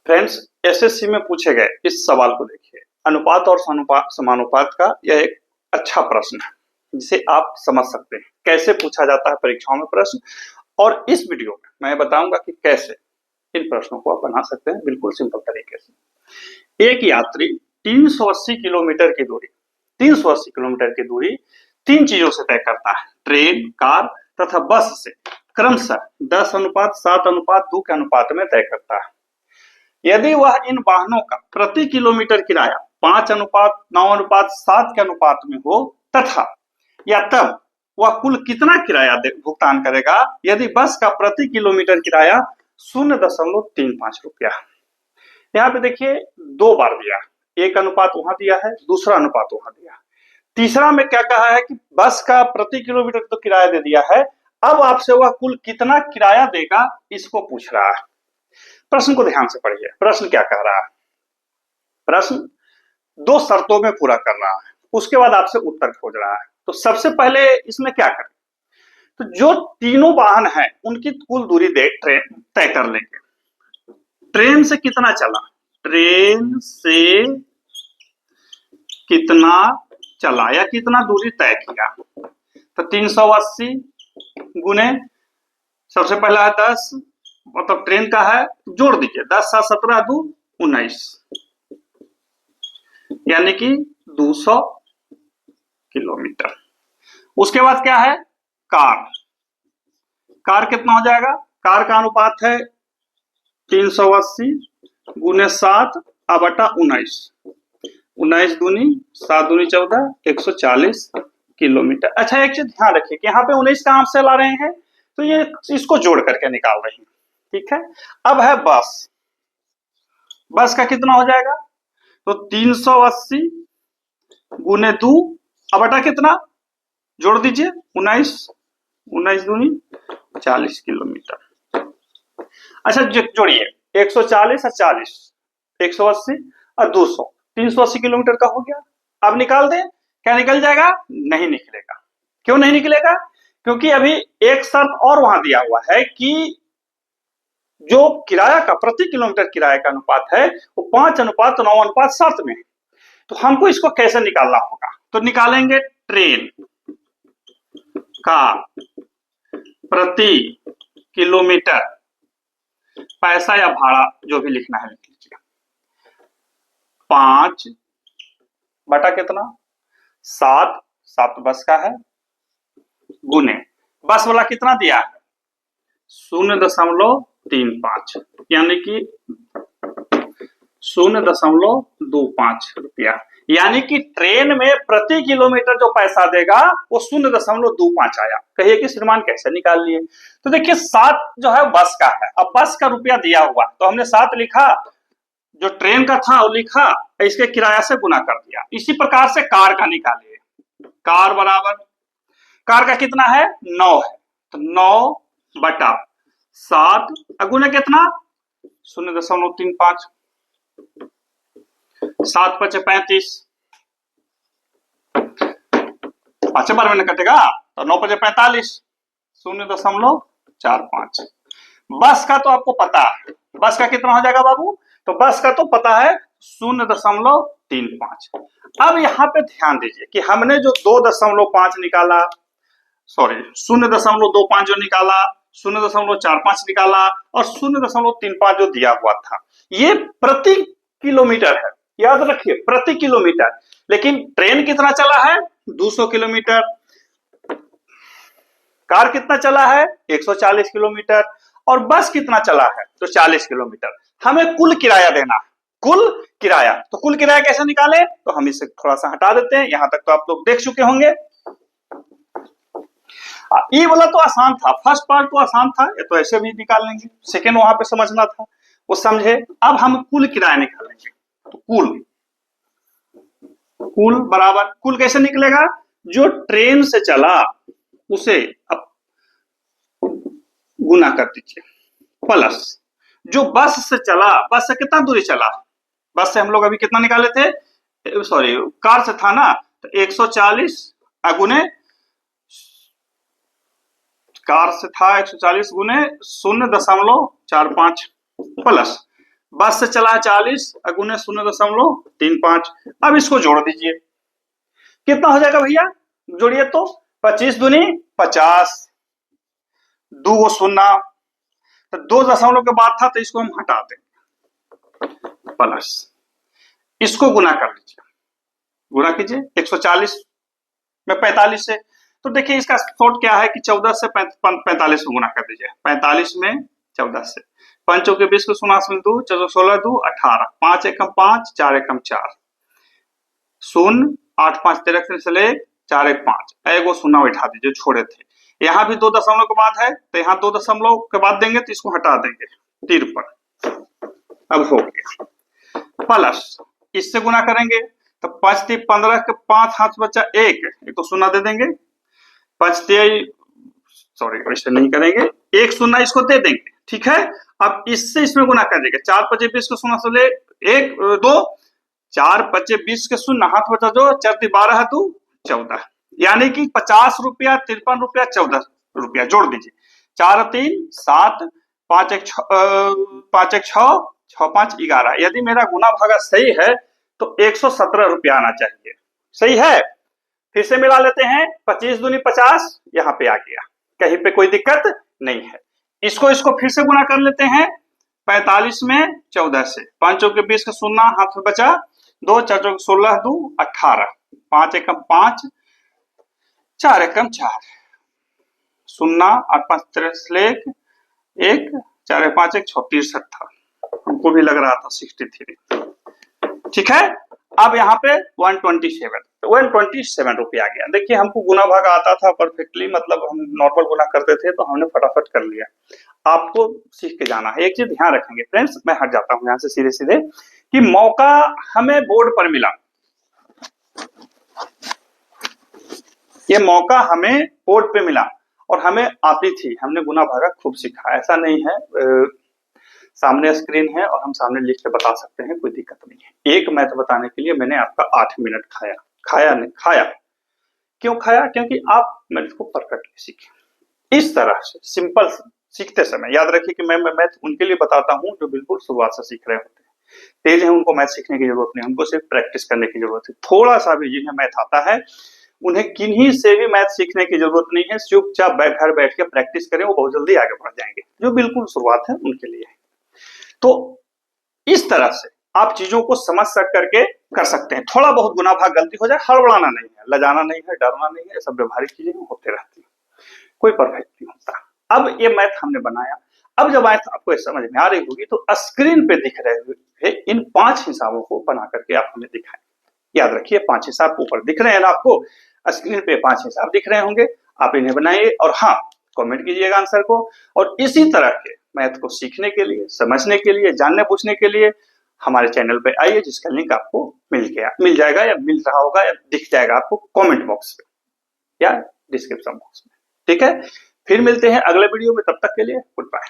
Friends, SSC में पूछे गए इस सवाल को देखिए। अनुपात और समानुपात का यह एक अच्छा प्रश्न है जिसे आप समझ सकते हैं कैसे पूछा जाता है परीक्षाओं में प्रश्न। और इस वीडियो में मैं बताऊंगा कि कैसे इन प्रश्नों को आप बना सकते हैं बिल्कुल सिंपल तरीके से। एक यात्री 380 किलोमीटर की दूरी 380 किलोमीटर की दूरी 3 चीजों से तय करता है, ट्रेन, कार तथा बस से क्रमशः 10:7:2 के अनुपात में तय करता है। यदि वह इन वाहनों का प्रति किलोमीटर किराया 5:9:7 के अनुपात में हो तथा या तब वह कुल कितना किराया भुगतान करेगा यदि बस का प्रति किलोमीटर किराया 0.35 रुपया। यहाँ पे देखिए 2 बार दिया, एक अनुपात वहां दिया है, दूसरा अनुपात वहां दिया। तीसरा में क्या कहा है कि बस का प्रति किलोमीटर तो किराया दे दिया है, अब आपसे वह कुल कितना किराया देगा इसको पूछ रहा है। प्रश्न को ध्यान से पढ़िए। प्रश्न क्या कह रहा है? प्रश्न 2 शर्तों में पूरा कर रहा है, उसके बाद आपसे उत्तर खोज रहा है। तो सबसे पहले इसमें क्या करें, तो जो तीनों वाहन है उनकी कुल दूरी तय कर लेंगे। ट्रेन से कितना चला, ट्रेन से कितना चला या कितना दूरी तय किया, तो 380 गुने सबसे पहला है 10, मतलब ट्रेन का है, जोड़ दीजिए 10×7=17=19 यानी कि 200 किलोमीटर। उसके बाद क्या है, कार कितना हो जाएगा, कार का अनुपात है 380 गुने 7/19, 19 दूनी 7 दूनी 14, 140 किलोमीटर। अच्छा, एक चीज ध्यान रखिए कि यहाँ पे 19 कहां से ला रहे हैं, तो ये इसको जोड़ करके निकाल रहे हैं, ठीक है। अब है बस का कितना हो जाएगा, तो 380 गुने 2 बटा कितना, जोड़ दीजिए 19, 19 दूनी 40 किलोमीटर। अच्छा जोड़िए 140 और 40, 180 और 200, 380 किलोमीटर का हो गया। अब निकाल दें, क्या निकल जाएगा, नहीं निकलेगा। क्यों नहीं निकलेगा, क्योंकि अभी एक शर्त और वहां दिया हुआ है कि जो किराया का प्रति किलोमीटर किराए का अनुपात है वो 5:9:7 में है। तो हमको इसको कैसे निकालना होगा, तो निकालेंगे ट्रेन का प्रति किलोमीटर पैसा या भाड़ा जो भी लिखना है लिख लीजिए, 5 बटा कितना 7 बस का है, गुने बस वाला कितना दिया है 0.35 यानी कि 0.25 रुपया। यानी कि ट्रेन में प्रति किलोमीटर जो पैसा देगा वो 0.25 आया। कहिए कि श्रीमान कैसे निकाल लिए, तो देखिए 7 जो है बस का है, अब बस का रुपया दिया हुआ तो हमने 7 लिखा, जो ट्रेन का था वो लिखा, इसके किराया से गुना कर दिया। इसी प्रकार से कार का निकालिए, कार बराबर, कार का कितना है 9 है, तो 9/7 गुना कितना 0.35, 7×5=35, 5 बार में कटेगा तो 9×5=45, 0.45। बस का तो आपको पता है, बस का कितना हो जाएगा बाबू, तो बस का तो पता है 0.35। अब यहाँ पे ध्यान दीजिए कि हमने जो 2.5 निकाला, सॉरी 0.25 जो निकाला, 0.45 निकाला और 0.35 जो दिया हुआ था, ये प्रति किलोमीटर है, याद रखिए प्रति किलोमीटर। लेकिन ट्रेन कितना चला है 200 किलोमीटर, कार कितना चला है 140 किलोमीटर और बस कितना चला है तो 40 किलोमीटर। हमें कुल किराया देना है, कुल किराया। तो कुल किराया कैसे निकाले, तो हम इसे थोड़ा सा हटा देते हैं, यहां तक तो आप लोग देख चुके होंगे। ये वाला तो आसान था, फर्स्ट पार्ट तो आसान था, ये तो ऐसे भी निकाल लेंगे, सेकेंड वहां पे समझना था, वो समझे। अब हम कुल किराया निकालेंगे, तो कुल बराबर, कुल कैसे निकलेगा, जो ट्रेन से चला उसे अब गुना कर दीजिए, प्लस जो बस से चला, बस से कितना दूरी चला, बस से हम लोग अभी कितना निकाले थे, सॉरी कार से था ना, तो 140 गुने, कार से था 140 गुने 0.45 प्लस बस से चला है 40, गुने 0.35। अब इसको जोड़ दीजिए, कितना हो जाएगा भैया, जोड़िए तो 25 दूनी 50, 2 शून्य, तो 2 दशमलव के बाद था तो इसको हम हटा देंगे, प्लस इसको गुना कर लीजिए, गुना कीजिए 140 में 45 से, तो देखिए इसका शॉर्ट क्या है कि 14 से 45 को गुना कर दीजिए, 45 में 14 से, 5 चौके 20 को 0 2 4 16 2 18, 5 एकम 5 4 एकम 4, 0 8 5 13 से ले 4 1 5, एगो शून्य बैठा दीजिए, छोड़े थे, यहाँ भी 2 दशमलव के बाद है तो यहाँ 2 दशमलव के बाद देंगे तो इसको हटा देंगे, 53। अब हो गया, प्लस इससे गुना करेंगे तो 5 3 15 के 5 हाथ बचा 1 तो शून्य दे देंगे, 5 3 सॉरी वैसे नहीं करेंगे, 1 शून्य इसको दे देंगे, ठीक है। अब इससे इसमें गुना कर देंगे, 4 5 20 के शून्य से ले 1 2, 4 5 20 के शून्य हाथ बचा जो 4 3 12 2 14, यानी कि 50 रुपया 53 रुपया 14 रुपया जोड़ दीजिए, 4 3 7 5 1 6 6 5 11, यदि मेरा गुना भागा सही है तो 117 रुपया आना चाहिए, सही है। फिर से मिला लेते हैं, 25 दूनी 50 यहाँ पे आ गया, कहीं पे कोई दिक्कत नहीं है। इसको फिर से गुना कर लेते हैं, 45 में 14 से, 5 चौके 20 का शून्य हाथ में बचा 2 4 चौके 16 2 18, 5 एकम 5 4 एकम 4, 0 8 5 13 1 4 5 1 6 63 था, हमको भी लग रहा था 63, ठीक है। अब यहाँ पे 127 रुपया आ गया। देखिए हमको गुना भागा आता था परफेक्टली, मतलब हम नॉर्मल गुना करते थे तो हमने फटाफट कर लिया, आपको सीख के जाना है। एक चीज ध्यान रखेंगे फ्रेंड्स, मैं हट जाता हूँ यहाँ से सीधे सीधे, कि मौका हमें बोर्ड पर मिला, ये मौका हमें बोर्ड पे मिला और हमें आती थी, हमने गुना भागा खूब सीखा, ऐसा नहीं है सामने स्क्रीन है और हम सामने लिख के बता सकते हैं, कोई दिक्कत नहीं है। एक मैथ बताने के लिए मैंने आपका 8 मिनट खाया, क्यों खाया, क्योंकि आप मैथ को परफेक्टली सीखे। इस तरह से सिंपल सीखते समय याद रखिए कि मैं मैथ उनके लिए बताता हूं जो बिल्कुल शुरुआत से सीख रहे होते हैं, तेज है उनको मैथ सीखने की जरूरत नहीं, उनको सिर्फ प्रैक्टिस करने की जरूरत है। थोड़ा सा भी जिन्हें मैथ आता है उन्हें किन्हीं से भी मैथ सीखने की जरूरत नहीं है, चुपचाप घर बैठ के प्रैक्टिस करें, वो बहुत जल्दी आगे बढ़ जाएंगे। जो बिल्कुल शुरुआत है उनके लिए है। तो इस तरह से आप चीजों को समझ करके कर सकते हैं। थोड़ा बहुत गुना भाग गलती हो जाए, हड़बड़ाना नहीं है, लजाना नहीं है, डरना नहीं है, सब व्यवहारिक चीजें होते रहती है, कोई परफेक्ट नहीं होता। अब ये मैथ हमने बनाया, अब जब मैथ आपको समझ में आ रही होगी तो स्क्रीन पे दिख रहे हुए इन 5 हिसाबों को बना करके आप हमें दिखाएं। याद रखिए 5 हिसाब ऊपर दिख रहे हैं ना आपको, स्क्रीन पे 5 हिसाब दिख रहे होंगे, आप इन्हें बनाइए और हाँ कमेंट कीजिएगा आंसर को। और इसी तरह के मैथ को सीखने के लिए, समझने के लिए, जानने पूछने के लिए हमारे चैनल पे आइए, जिसका लिंक आपको मिल जाएगा या मिल रहा होगा या दिख जाएगा आपको कमेंट बॉक्स पे या डिस्क्रिप्शन बॉक्स में, ठीक है। फिर मिलते हैं अगले वीडियो में, तब तक के लिए गुड बाय।